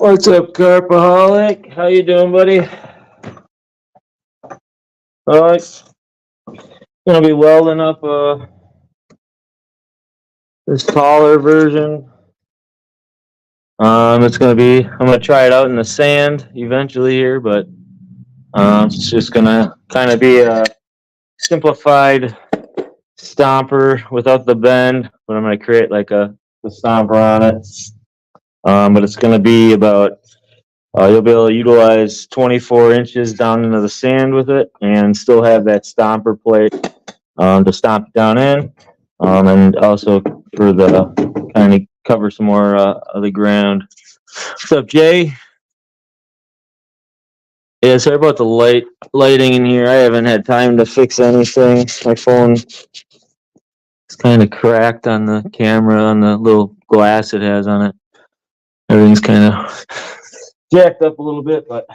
What's up, Carpaholic? How you doing, buddy? All right. Gonna be welding up this taller version. I'm gonna try it out in the sand eventually here, but it's just gonna kind of be a simplified stomper without the bend, but I'm gonna create like the stomper on it. But it's gonna be about you'll be able to utilize 24 inches down into the sand with it and still have that stomper plate to stomp down in, and also for the kind of cover some more of the ground. What's up, Jay? Yeah, sorry about the lighting in here. I haven't had time to fix anything. My phone is kind of cracked on the camera, on the little glass it has on it. Everything's kind of jacked up a little bit, but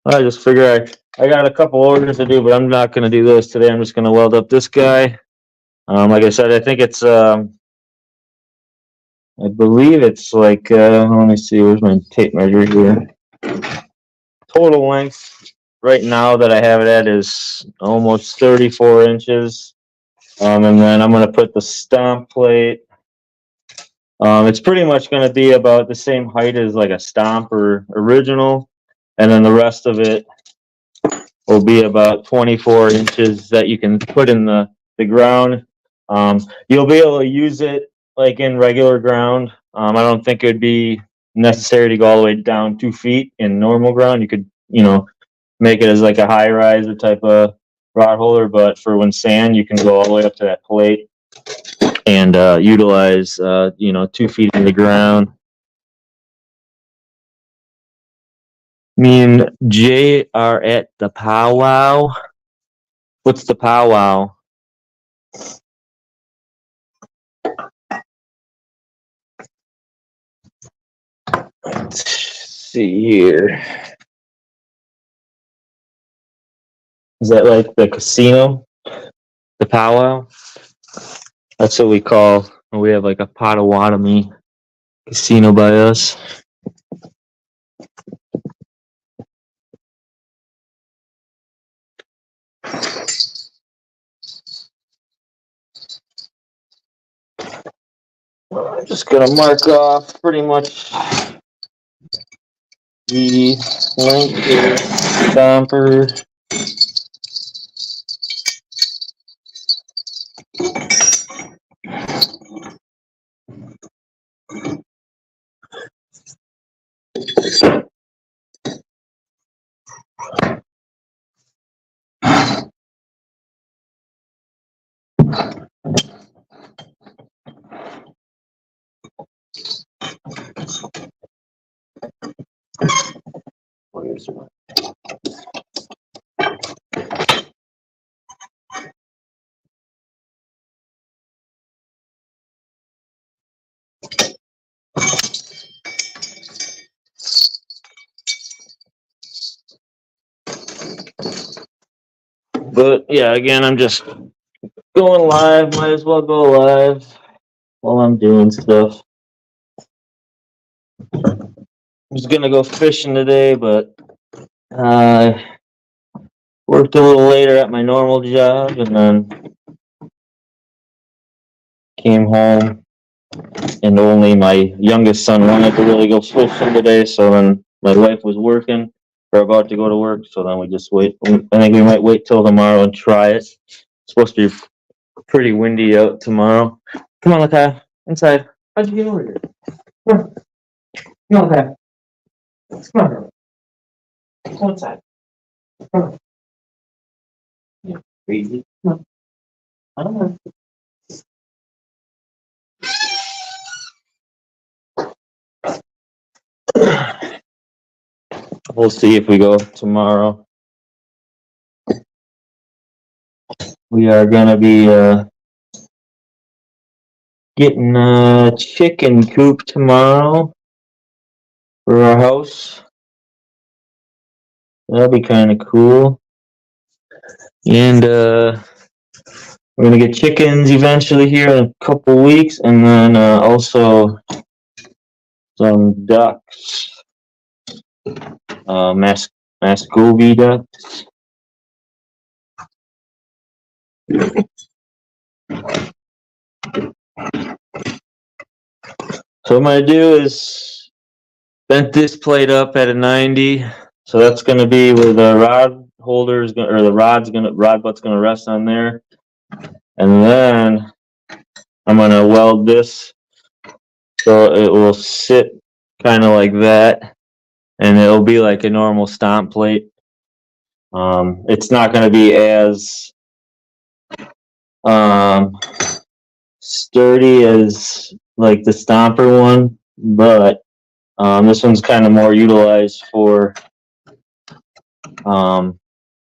I just figure I got a couple orders to do, but I'm not going to do those today. I'm just going to weld up this guy. Like I said, I think it's I believe it's like let me see, where's my tape measure here? Total length right now that I have it at is almost 34 inches. And then I'm going to put the stomp plate. It's pretty much going to be about the same height as like a stomper original, and then the rest of it will be about 24 inches that you can put in the ground. You'll be able to use it like in regular ground. I don't think it would be necessary to go all the way down 2 feet in normal ground. You could, make it as like a high riser type of rod holder, but for when sand, you can go all the way up to that plate and utilize 2 feet in the ground. Me and Jay are at the powwow. What's the powwow? Let's see here. Is that like the casino? The powwow? That's what we call, we have like a Potawatomi casino by us. Well, I'm just gonna mark off pretty much the length of the stomper. Where's my... But yeah, again, I'm just going live. Might as well go live while I'm doing stuff. I was gonna go fishing today, but worked a little later at my normal job, and then came home, and only my youngest son wanted to really go fishing today. So then my wife was working, or about to go to work. So then we just wait. I think we might wait till tomorrow and try it. It's supposed to be pretty windy out tomorrow. Come on, Lakai, inside. How'd you get over here? Come on, Lakai. Come on, girl. Come inside. Come on. Yeah, crazy. Come on. I don't know. We'll see if we go tomorrow. We are gonna be getting a chicken coop tomorrow for our house. That'll be kind of cool. And we're gonna get chickens eventually here in a couple weeks, and then also some ducks. Mascovy duct. So what I'm gonna do is bent this plate up at a 90. So that's gonna be where the rod holder is gonna, or the rod butt's gonna rest on there. And then I'm gonna weld this so it will sit kind of like that, and it'll be like a normal stomp plate. It's not gonna be as um, sturdy as like the stomper one, but this one's kind of more utilized for um,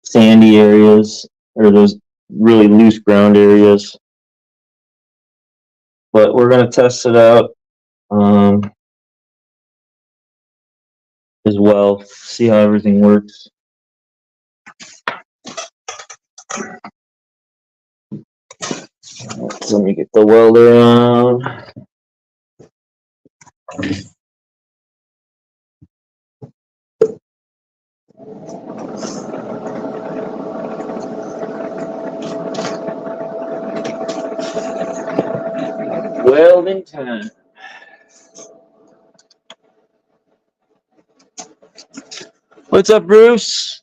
sandy areas or those really loose ground areas. But we're gonna test it out as well, see how everything works. So let me get the welder on. Welding time. What's up, Bruce?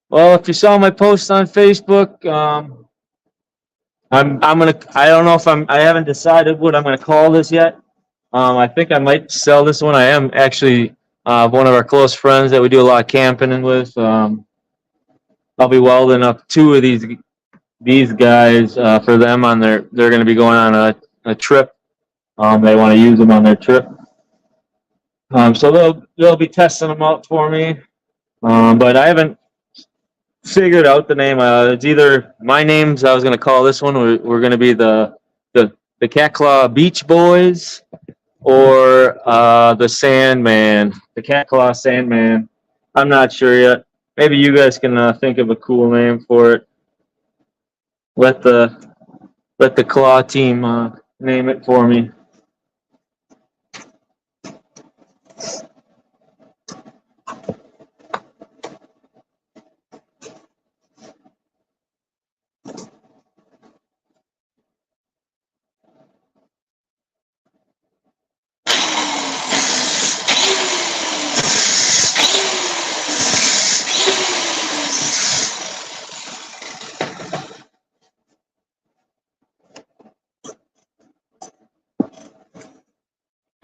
Well, if you saw my post on Facebook, I don't know if I haven't decided what I'm gonna call this yet. I think I might sell this one. I am actually one of our close friends that we do a lot of camping with. I'll be welding up two of these guys for them on they're going to be going on a trip. They want to use them on their trip. So they'll be testing them out for me. But I haven't figured out the name. It's either my name's I was going to call this one. We're going to be the Cat Claw Beach Boys, or the Sandman, the Cat Claw Sandman. I'm not sure yet. Maybe you guys can think of a cool name for it. Let the Claw team name it for me.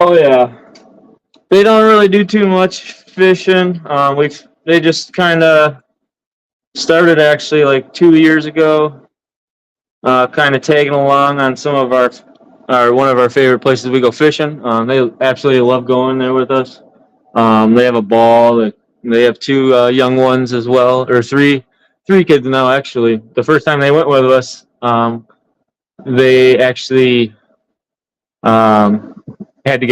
Oh yeah, they don't really do too much fishing. They just kind of started actually like 2 years ago. Kind of tagging along on some of our one of our favorite places we go fishing. They absolutely love going there with us. They have a ball. They have two young ones as well, or three kids now actually. The first time they went with us, they actually had to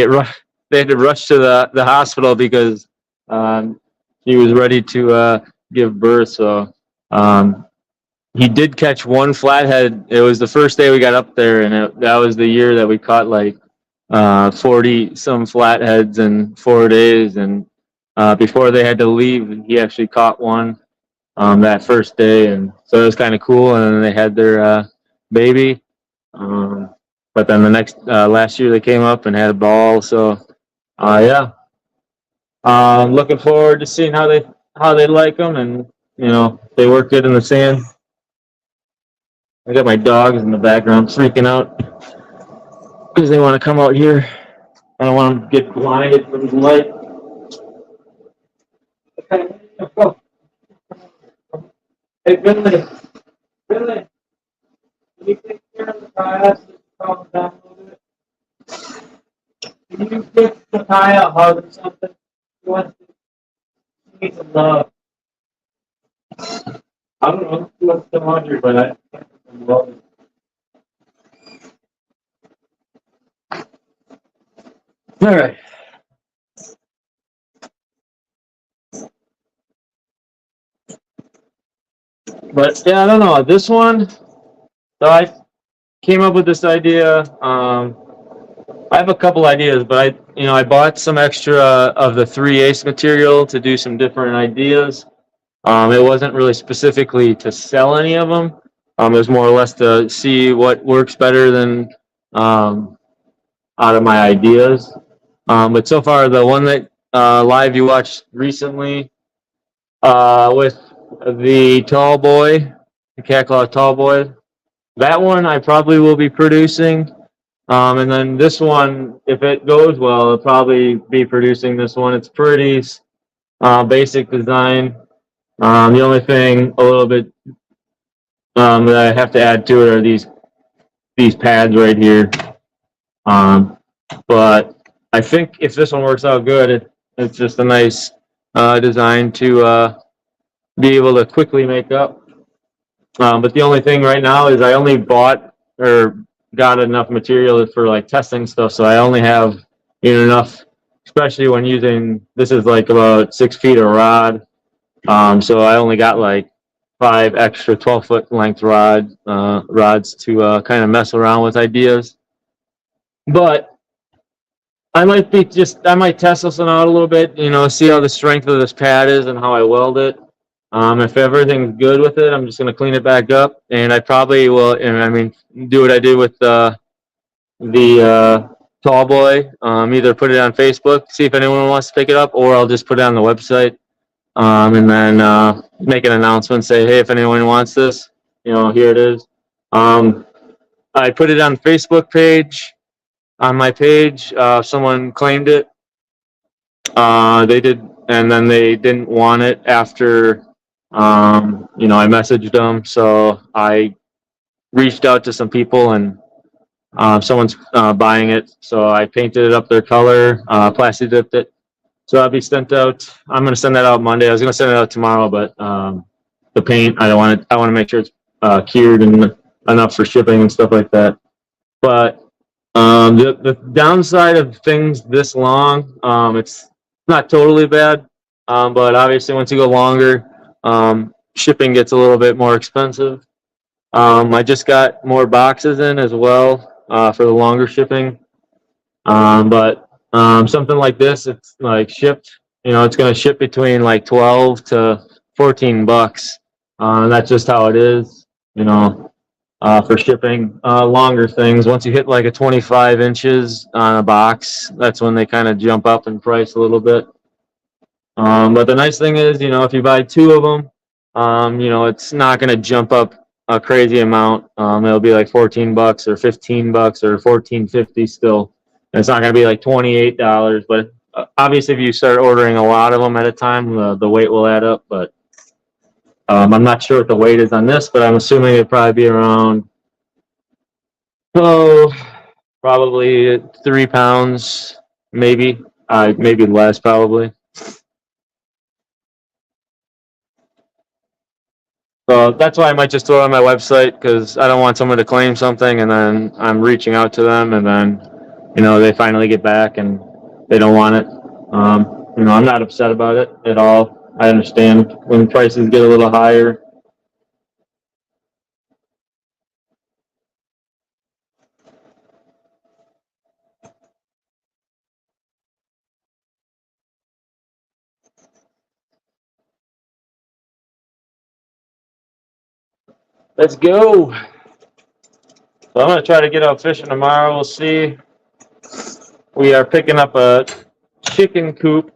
they had to rush to the hospital because he was ready to give birth. So he did catch one flathead. It was the first day we got up there, and that was the year that we caught like 40 some flatheads in 4 days. And before they had to leave, he actually caught one that first day, and so it was kind of cool. And then they had their baby. But then the next last year they came up and had a ball. So yeah, looking forward to seeing how they like them, and they work good in the sand. I got my dogs in the background freaking out because they want to come out here. I don't want them to get blinded from the light. Hey, Billy, can you take care of the kayak? Calm down a little bit. Can you give the kayak a hug or something? She needs some love. I don't know. She wants some laundry, but I love it. All right. But yeah, I don't know. This one, so I came up with this idea. I have a couple ideas, but I bought some extra of the 3/8 material to do some different ideas. It wasn't really specifically to sell any of them. It was more or less to see what works better than um, out of my ideas. But so far, the one that live you watched recently with the tall boy, the cat claw tall boy, that one I probably will be producing. And then this one, if it goes well, I'll probably be producing this one. It's pretty basic design. The only thing a little bit that I have to add to it are these pads right here. But I think if this one works out good, it's just a nice design to be able to quickly make up. But the only thing right now is I only bought or got enough material for like testing stuff, so I only have enough, especially when using this is like about 6 feet of rod. So I only got like 5 extra 12-foot length rods to kind of mess around with ideas. But I might test this one out a little bit, see how the strength of this pad is and how I weld it. If everything's good with it, I'm just going to clean it back up, and I probably will, do what I did with the tall boy. Either put it on Facebook, see if anyone wants to pick it up, or I'll just put it on the website, and then make an announcement, say, hey, if anyone wants this, here it is. I put it on the Facebook page. On my page, someone claimed it. They did, and then they didn't want it after, I messaged them. So I reached out to some people, and someone's buying it. So I painted it up their color, plastic dipped it. So I'll be sent out. I'm going to send that out Monday. I was going to send it out tomorrow, but the paint, I want to make sure it's cured and enough for shipping and stuff like that. But the downside of things this long, it's not totally bad, but obviously once you go longer, shipping gets a little bit more expensive. I just got more boxes in as well for the longer shipping. But something like this, it's like shipped, it's going to ship between like 12 to 14 bucks. That's just how it is, for shipping longer things. Once you hit like a 25 inches on a box, that's when they kind of jump up in price a little bit. But the nice thing is, if you buy 2 of them, it's not going to jump up a crazy amount. It'll be like 14 bucks or 15 bucks or 14.50 still. And it's not going to be like $28, but obviously if you start ordering a lot of them at a time, the weight will add up. But I'm not sure what the weight is on this, but I'm assuming it'd probably be around, probably 3 pounds, maybe less, probably. So that's why I might just throw it on my website, because I don't want someone to claim something and then I'm reaching out to them and then, they finally get back and they don't want it. I'm not upset about it at all. I understand when prices get a little higher. Let's go. So I'm going to try to get out fishing tomorrow. We'll see. We are picking up a chicken coop,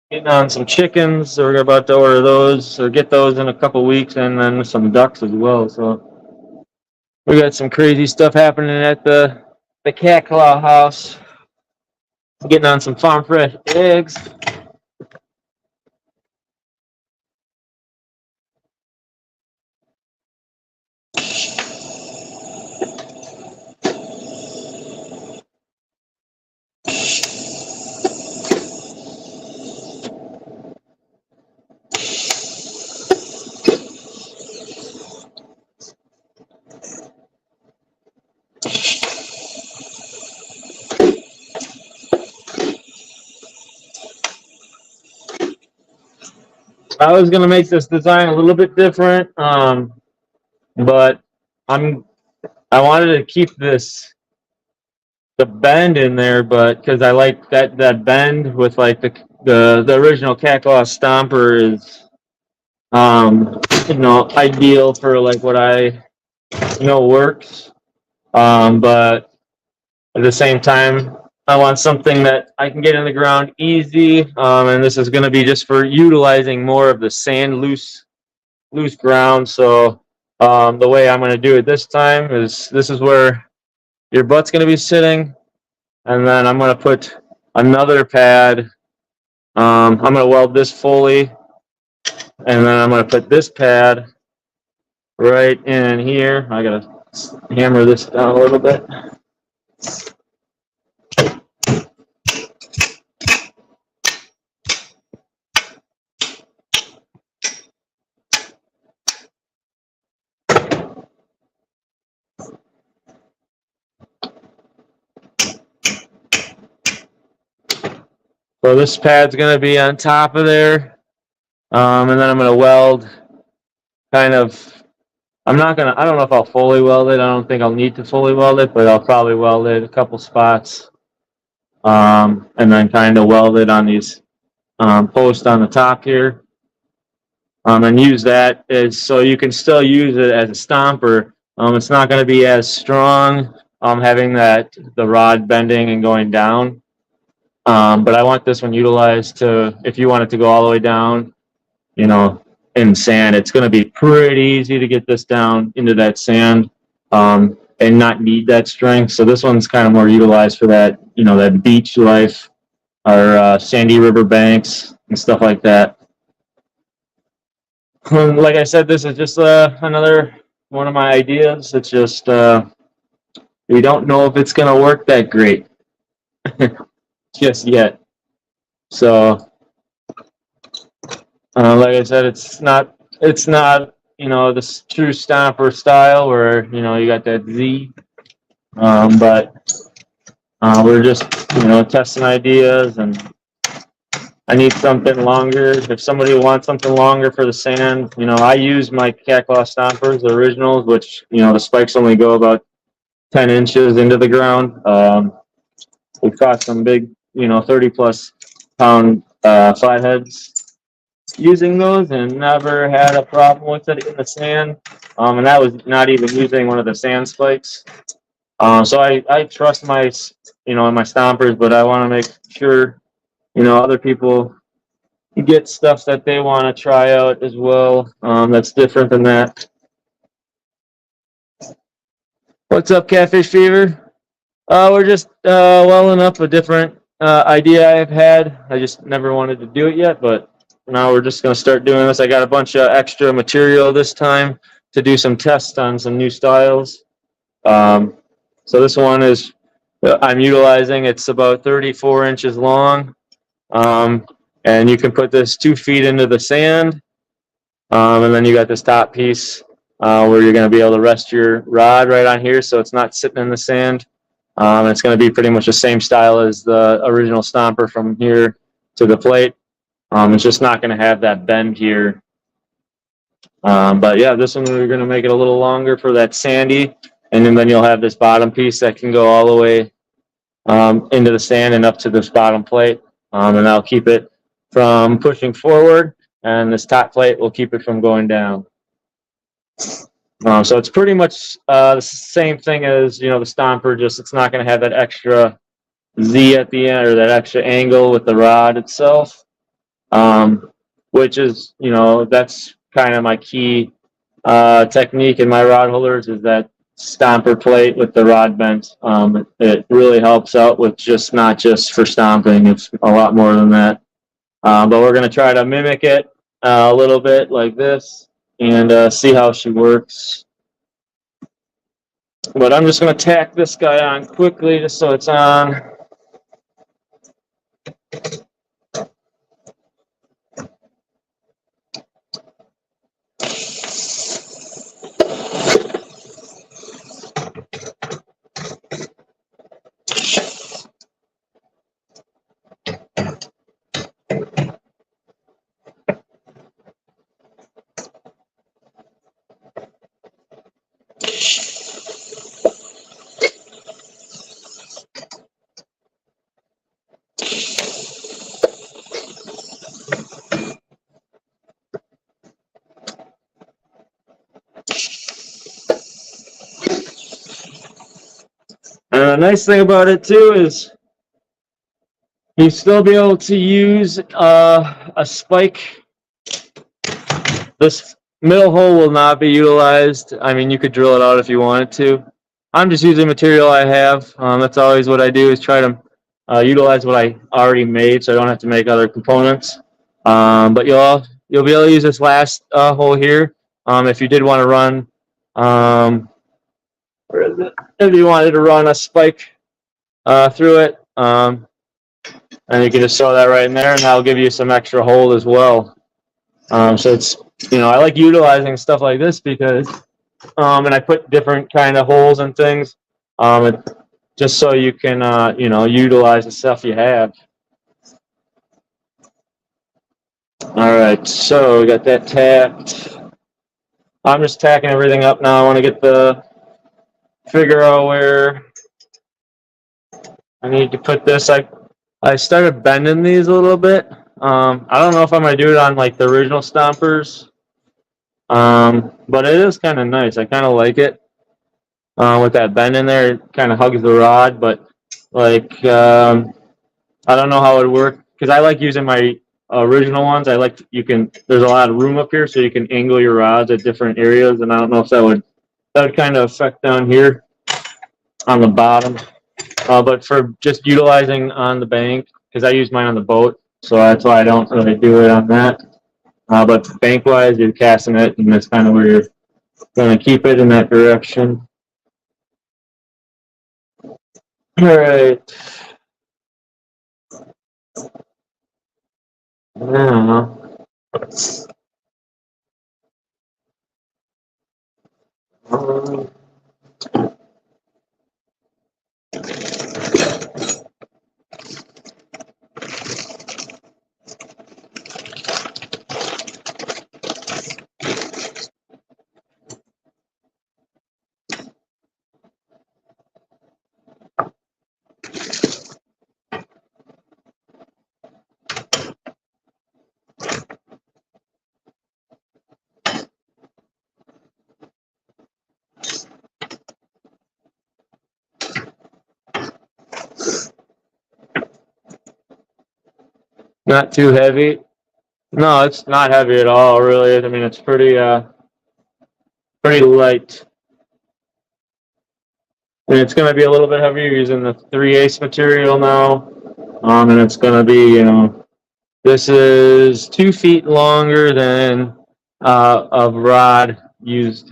getting on some chickens. So we're about to order those or get those in a couple weeks, and then some ducks as well. So we got some crazy stuff happening at the cat claw house. Getting on some farm fresh eggs. I was gonna make this design a little bit different, but I wanted to keep this the bend in there, but because I like that bend with like the original Cacklaw Stomper is ideal for like what I works. But at the same time, I want something that I can get in the ground easy. And this is going to be just for utilizing more of the sand loose ground. So the way I'm going to do it this time is this is where your butt's going to be sitting, and then I'm going to put another pad. I'm going to weld this fully, and then I'm going to put this pad right in here. I got to hammer this down a little bit. So this pad's going to be on top of there, and then I'm going to weld kind of. I don't know if I'll fully weld it. I don't think I'll need to fully weld it, but I'll probably weld it a couple spots, and then kind of weld it on these posts on the top here, and use that as so you can still use it as a stomper. It's not going to be as strong, having the rod bending and going down. But I want this one utilized to, if you want it to go all the way down, in sand, it's going to be pretty easy to get this down into that sand, and not need that strength. So this one's kind of more utilized for that, that beach life or sandy river banks and stuff like that. Like I said, this is just another one of my ideas. It's just we don't know if it's going to work that great just yet. So like I said, it's not the true stomper style where you got that Z, but we're just testing ideas, and I need something longer. If somebody wants something longer for the sand, I use my Cacklaw Stompers, the originals, which the spikes only go about 10 inches into the ground. We caught some big 30+ pound flatheads using those and never had a problem with it in the sand. And that was not even using one of the sand spikes. So I trust my my stompers, but I want to make sure other people get stuff that they want to try out as well. That's different than that. What's up, Catfish Fever? We're just welling up a different idea I've had. I just never wanted to do it yet, but now we're just going to start doing this. I got a bunch of extra material this time to do some tests on some new styles. So this one is I'm utilizing. It's about 34 inches long, and you can put this 2 feet into the sand, and then you got this top piece where you're going to be able to rest your rod right on here, so it's not sitting in the sand. It's going to be pretty much the same style as the original stomper from here to the plate. It's just not going to have that bend here. But yeah, this one we're going to make it a little longer for that sandy, and then you'll have this bottom piece that can go all the way into the sand and up to this bottom plate, and that'll keep it from pushing forward, and this top plate will keep it from going down. So it's pretty much the same thing as the stomper, just it's not going to have that extra Z at the end or that extra angle with the rod itself, which is that's kind of my key technique in my rod holders is that stomper plate with the rod bent. It really helps out with not just for stomping, it's a lot more than that. But we're going to try to mimic it a little bit like this and see how she works. But I'm just going to tack this guy on quickly just so it's on. And the nice thing about it too is you still be able to use a spike. This middle hole will not be utilized. I mean, you could drill it out if you wanted to. I'm just using material I have. That's always what I do, is try to utilize what I already made, so I don't have to make other components. But you'll be able to use this last hole here if you did want to run. Where is it? If you wanted to run a spike through it, and you can just throw that right in there, and that'll give you some extra hold as well. So it's, I like utilizing stuff like this because, and I put different kind of holes and things, just so you can, utilize the stuff you have. All right, so we got that tacked. I'm just tacking everything up now. I want to figure out where I need to put this. I started bending these a little bit. I don't know if I'm gonna do it on like the original stompers, but it is kind of nice. I kind of like it with that bend in there. It kind of hugs the rod, but like I don't know how it would work because I like using my original ones. There's a lot of room up here, so you can angle your rods at different areas, and I don't know if that would kind of affect down here on the bottom. But for just utilizing on the bank, because I use mine on the boat, so that's why I don't really do it on that. But bank wise, you're casting it, and that's kind of where you're going to keep it in that direction. All right. Now, not too heavy. No, it's not heavy at all, really. I mean, it's pretty light. And it's going to be a little bit heavier using the 3/8 material now. And it's going to be, this is 2 feet longer than of rod used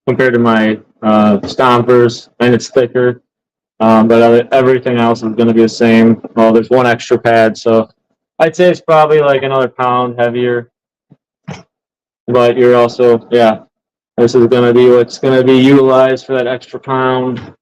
compared to my stompers, and it's thicker. But everything else is going to be the same. Well, there's one extra pad, so I'd say it's probably like another pound heavier. But you're also, yeah, this is going to be what's going to be utilized for that extra pound.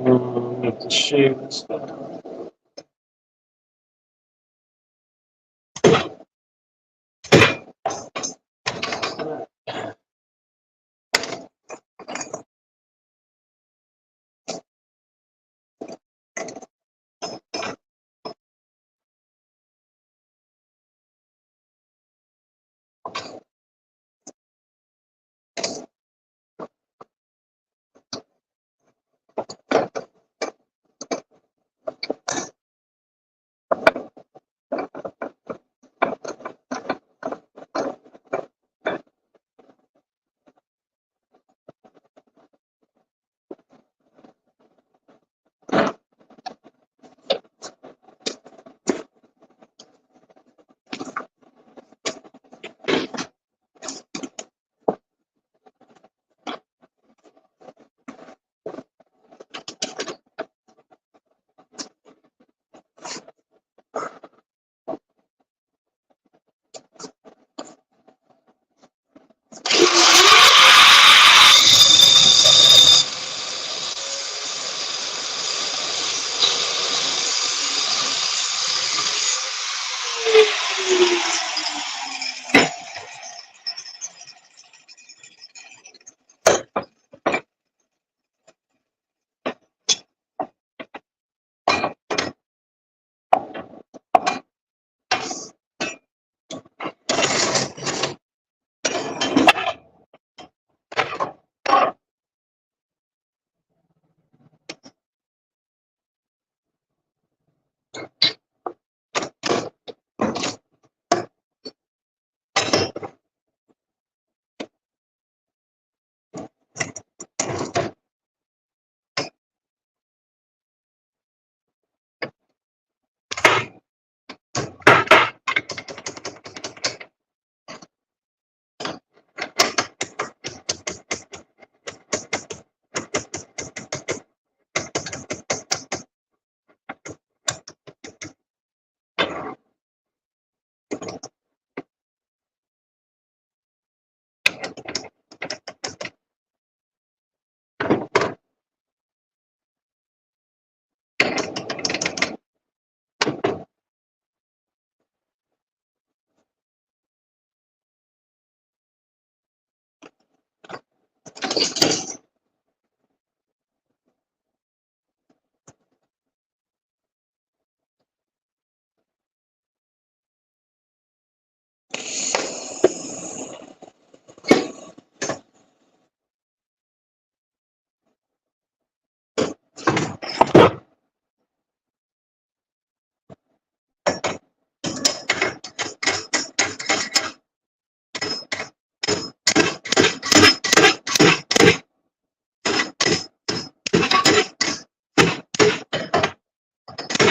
Have to shave this down.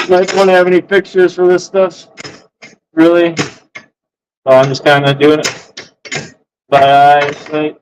Like, won't have any pictures for this stuff, really. So I'm just kind of doing it by eyesight.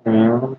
Yeah.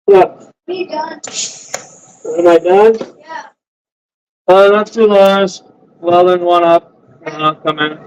What? Am I done? Not too long. Welding one up. Come in.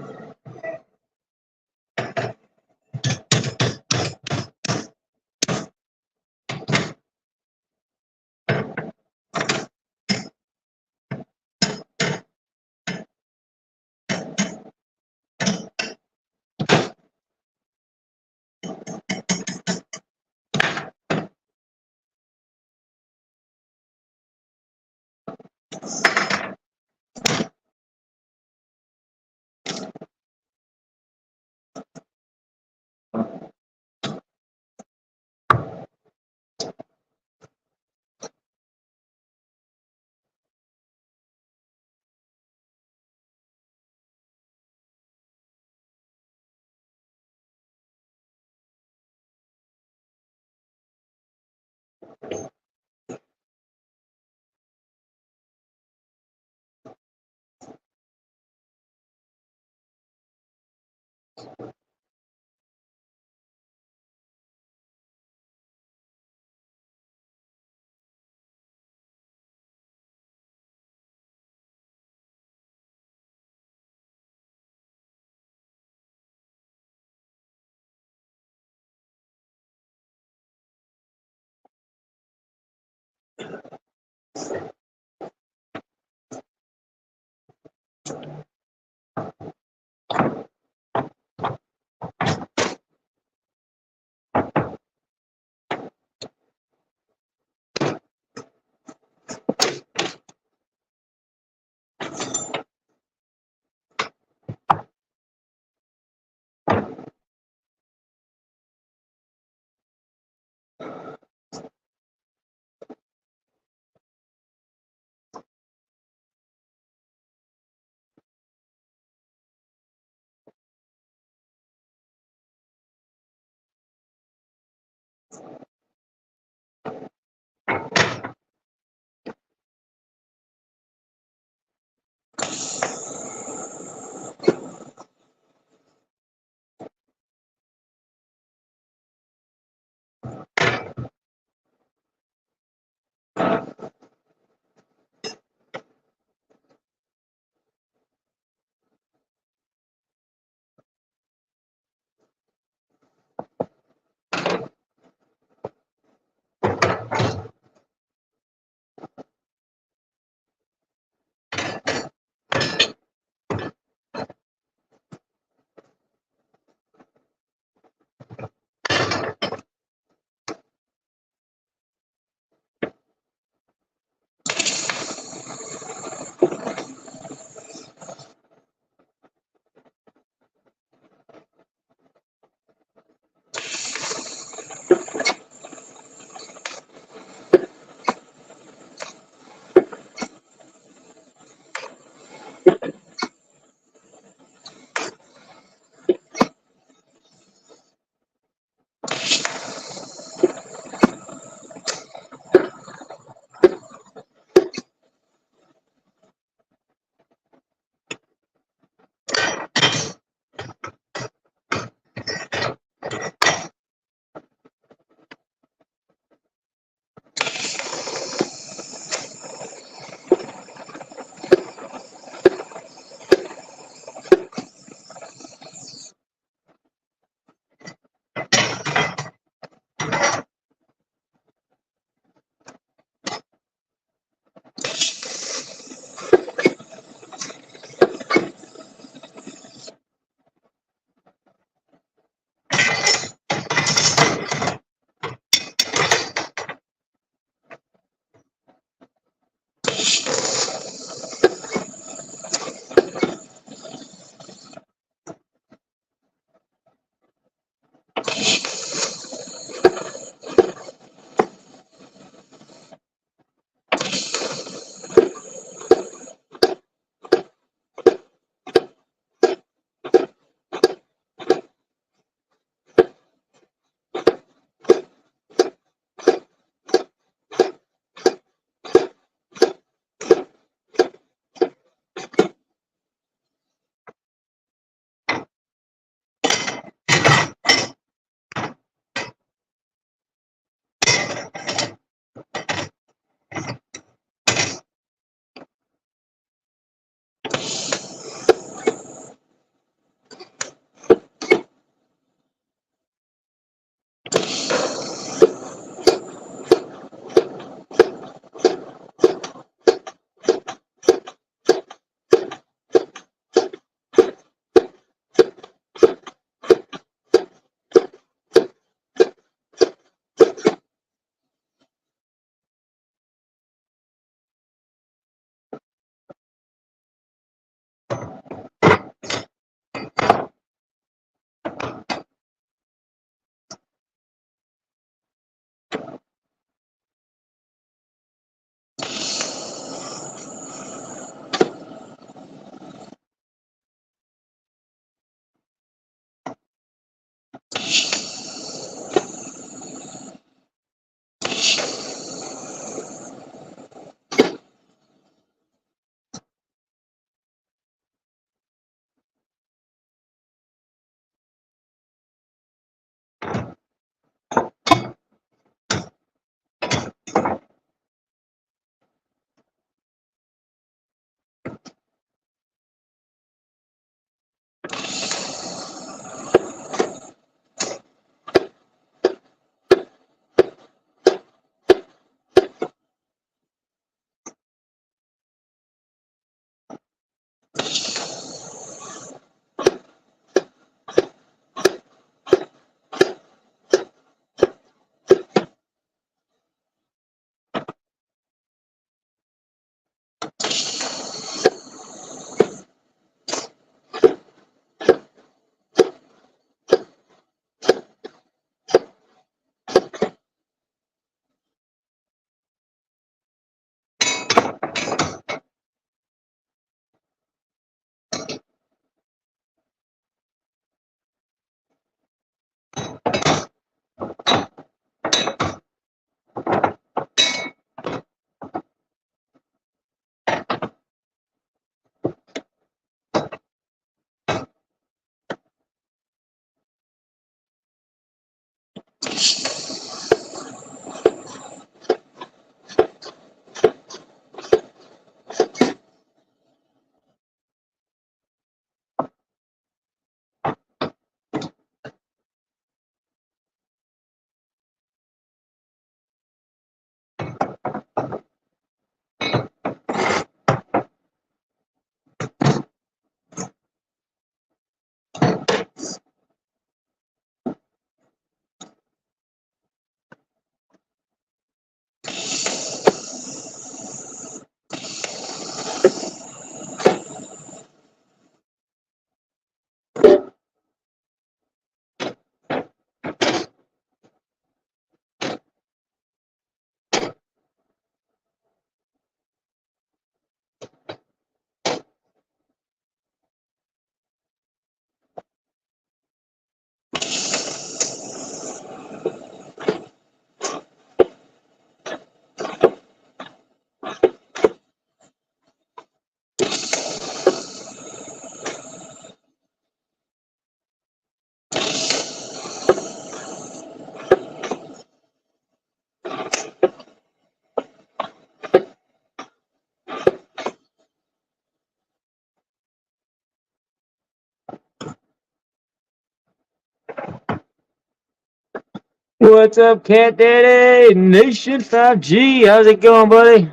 What's up, Cat Daddy Nation 5G? How's it going, buddy?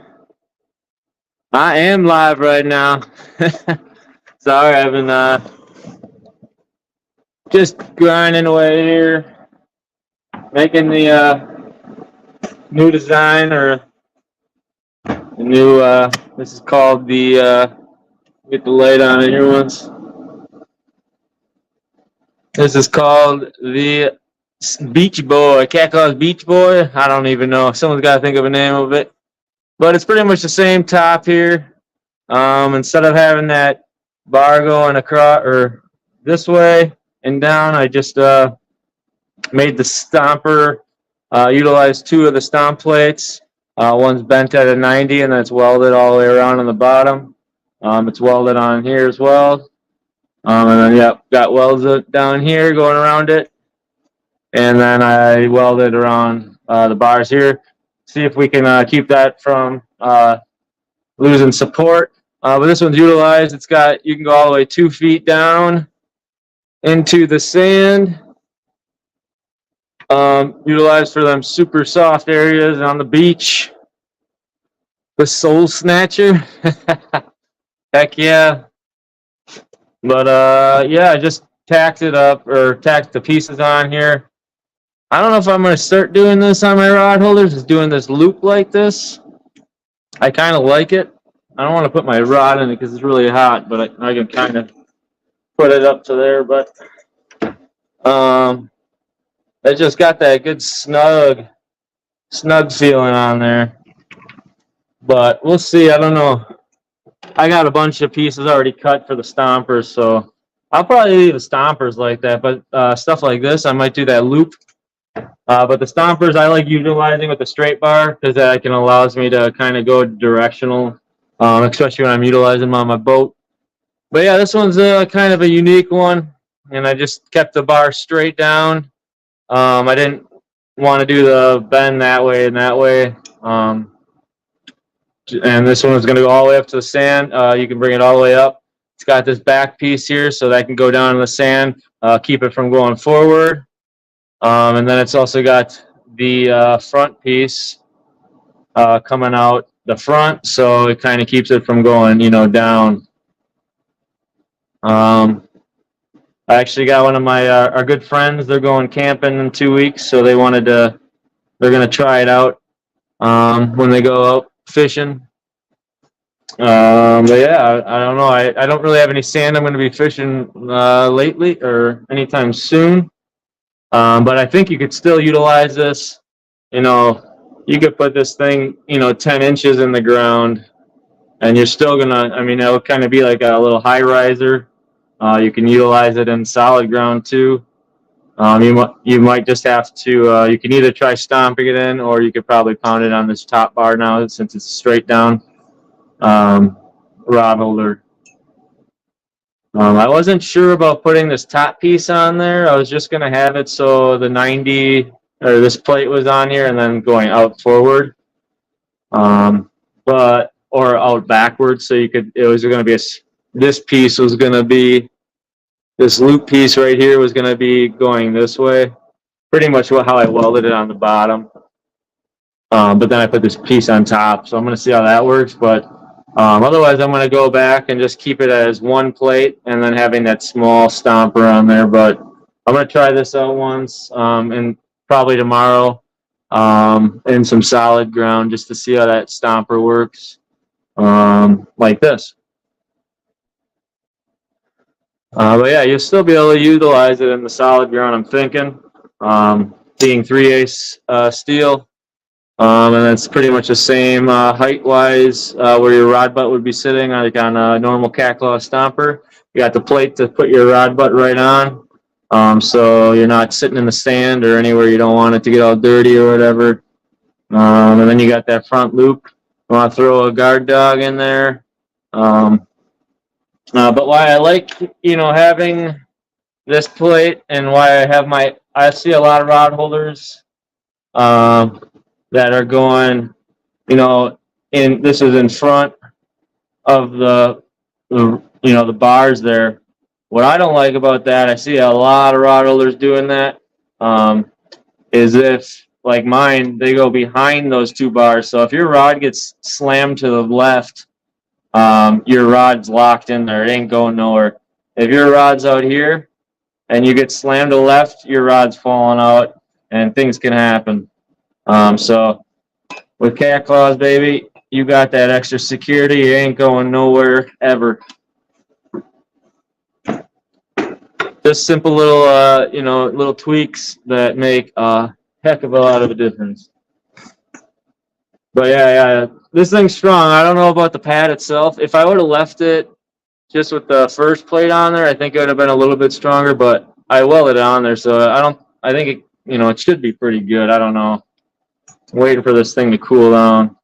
I am live right now. Sorry, I've been just grinding away here, making the new design or the new. This is called the. Get the light on it here once. This is called the Beach Boy. Cat calls Beach Boy. I don't even know. Someone's got to think of a name of it. But it's pretty much the same top here. Instead of having that bar going across or this way and down, I just made the stomper utilize two of the stomp plates. One's bent at a 90 and then it's welded all the way around on the bottom. It's welded on here as well. And then, yep, got welds down here going around it. And then I welded around the bars here. See if we can keep that from losing support. But this one's utilized. It's got, you can go all the way 2 feet down into the sand. Utilized for them super soft areas on the beach. The Soul Snatcher. Heck yeah. But yeah, I just tacked it up or tacked the pieces on here. I don't know if I'm going to start doing this on my rod holders, is doing this loop like this. I kind of like it. I don't want to put my rod in it because it's really hot, but I can kind of put it up to there. But it just got that good snug feeling on there. But we'll see. I don't know. I got a bunch of pieces already cut for the stompers, so I'll probably leave the stompers like that. But stuff like this, I might do that loop. But the stompers, I like utilizing with the straight bar because that can allows me to kind of go directional, especially when I'm utilizing them on my boat. But yeah, this one's kind of a unique one, and I just kept the bar straight down. I didn't want to do the bend that way and that way. And this one is going to go all the way up to the sand. You can bring it all the way up. It's got this back piece here so that I can go down in the sand, keep it from going forward. And then it's also got the front piece coming out the front, so it kind of keeps it from going, down. I actually got one of my our good friends. They're going camping in 2 weeks, so they're going to try it out when they go out fishing. But yeah, I don't know. I don't really have any sand I'm going to be fishing lately or anytime soon. But I think you could still utilize this. You could put this thing, 10 inches in the ground, and you're still gonna. I mean, it'll kind of be like a little high riser. You can utilize it in solid ground too. You might just have to. You can either try stomping it in, or you could probably pound it on this top bar now since it's straight down rod holder. I wasn't sure about putting this top piece on there. I was just gonna have it so the 90 or this plate was on here and then going out forward, or out backwards. So it was gonna be this piece was gonna be this loop piece right here was gonna be going this way. Pretty much how I welded it on the bottom. But then I put this piece on top, so I'm gonna see how that works. But otherwise, I'm going to go back and just keep it as one plate and then having that small stomper on there. But I'm going to try this out once and probably tomorrow in some solid ground just to see how that stomper works like this. But yeah, you'll still be able to utilize it in the solid ground, I'm thinking. Being 3/8 steel. And that's pretty much the same height-wise where your rod butt would be sitting like on a normal cat claw stomper. You got the plate to put your rod butt right on, so you're not sitting in the sand or anywhere you don't want it to get all dirty or whatever. And then you got that front loop. You want to throw a guard dog in there. But why I like, having this plate and why I see a lot of rod holders that are going, this is in front of the bars there. What I don't like about that, I see a lot of rod holders doing that, is if, like mine, they go behind those two bars. So if your rod gets slammed to the left, your rod's locked in there. It ain't going nowhere. If your rod's out here and you get slammed to the left, your rod's falling out and things can happen. So with cat claws, baby, you got that extra security. You ain't going nowhere ever. Just simple little, little tweaks that make a heck of a lot of a difference. But yeah, this thing's strong. I don't know about the pad itself. If I would have left it just with the first plate on there, I think it would have been a little bit stronger. But I welded it on there, so I think it, it should be pretty good. I don't know. I'm waiting for this thing to cool down.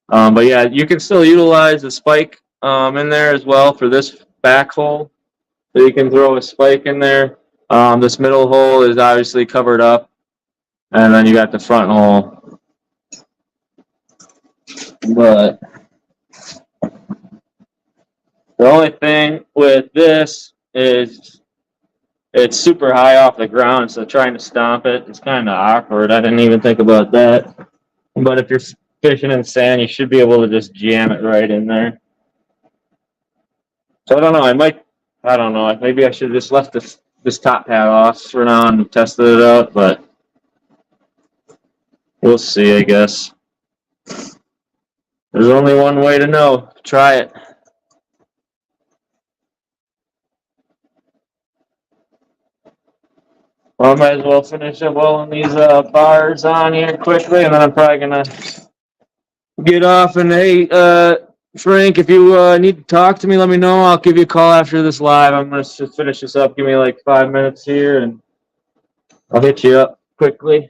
But yeah, you can still utilize the spike in there as well for this back hole. So you can throw a spike in there. This middle hole is obviously covered up. And then you got the front hole. But the only thing with this is It's super high off the ground, so trying to stomp it is kind of awkward. I didn't even think about that. But if you're fishing in sand, you should be able to just jam it right in there. So I don't know. I don't know. Maybe I should have just left this top pad off for now and tested it out. But we'll see. I guess there's only one way to know. Try it. Well, I might as well finish up welding these bars on here quickly, and then I'm probably gonna get off. And hey, Frank, if you need to talk to me, let me know. I'll give you a call after this live. I'm gonna just finish this up. Give me like 5 minutes here, and I'll hit you up quickly.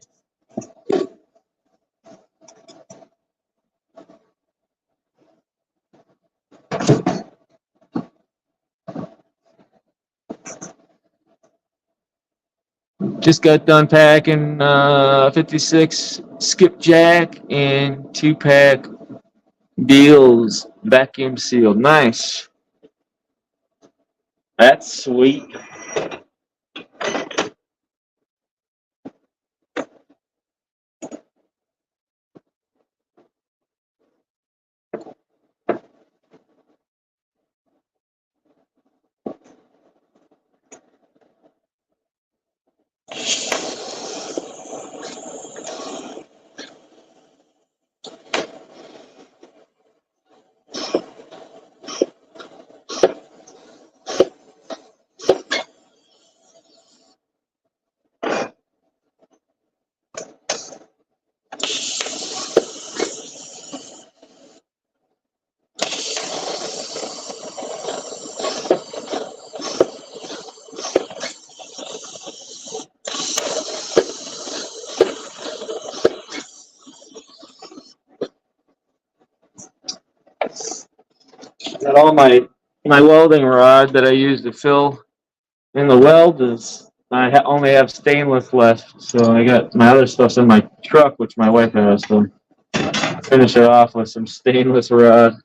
Just got done packing 56 skipjack and 2-pack deals, vacuum sealed. Nice. That's sweet. Got all my welding rod that I use to fill in the weld is only have stainless left, so I got my other stuff's in my truck, which my wife has. So finish it off with some stainless rod.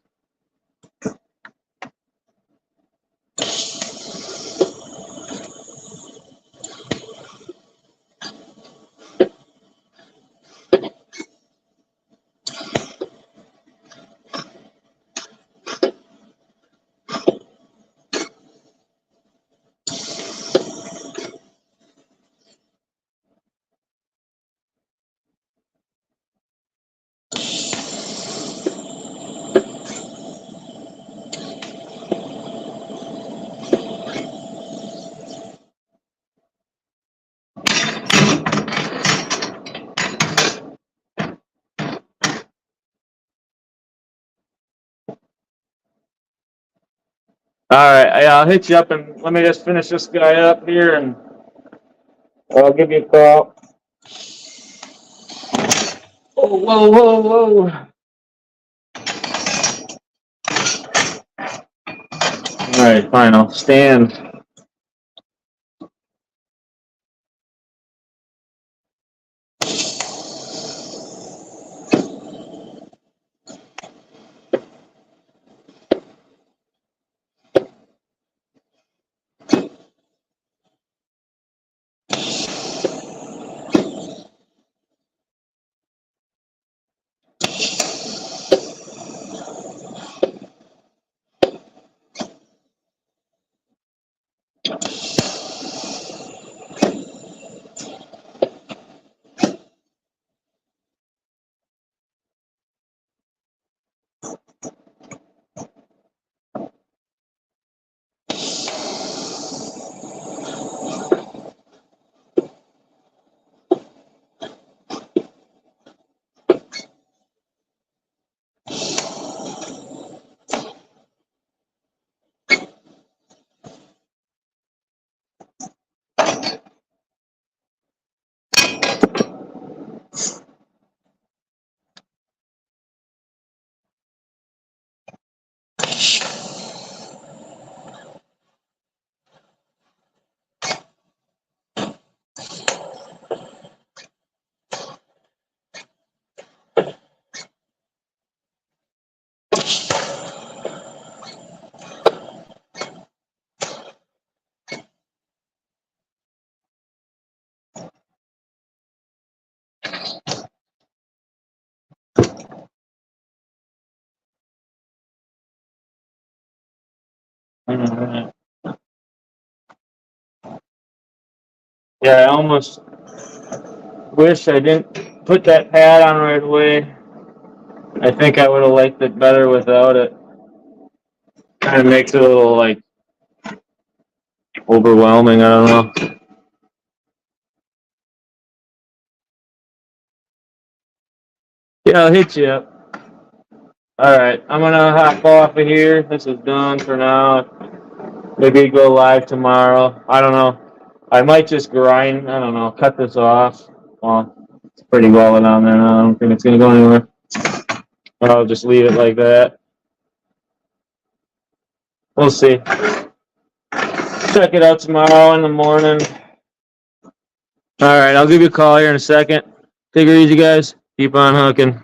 All right, I'll hit you up and let me just finish this guy up here, and I'll give you a call. Oh, whoa, whoa, whoa! All right, fine. I'll stand. Yeah, I almost wish I didn't put that pad on right away. I think I would have liked it better without it. Kind of makes it a little like overwhelming. I don't know. Yeah, I'll hit you up. All right, I'm gonna hop off of here. This is done for now. Maybe go live tomorrow. I don't know. I might just grind. I don't know. Cut this off. Well, it's pretty well down there now. I don't think it's gonna go anywhere. I'll just leave it like that. We'll see. Check it out tomorrow in the morning. All right, I'll give you a call here in a second. Take it easy, guys. Keep on hooking.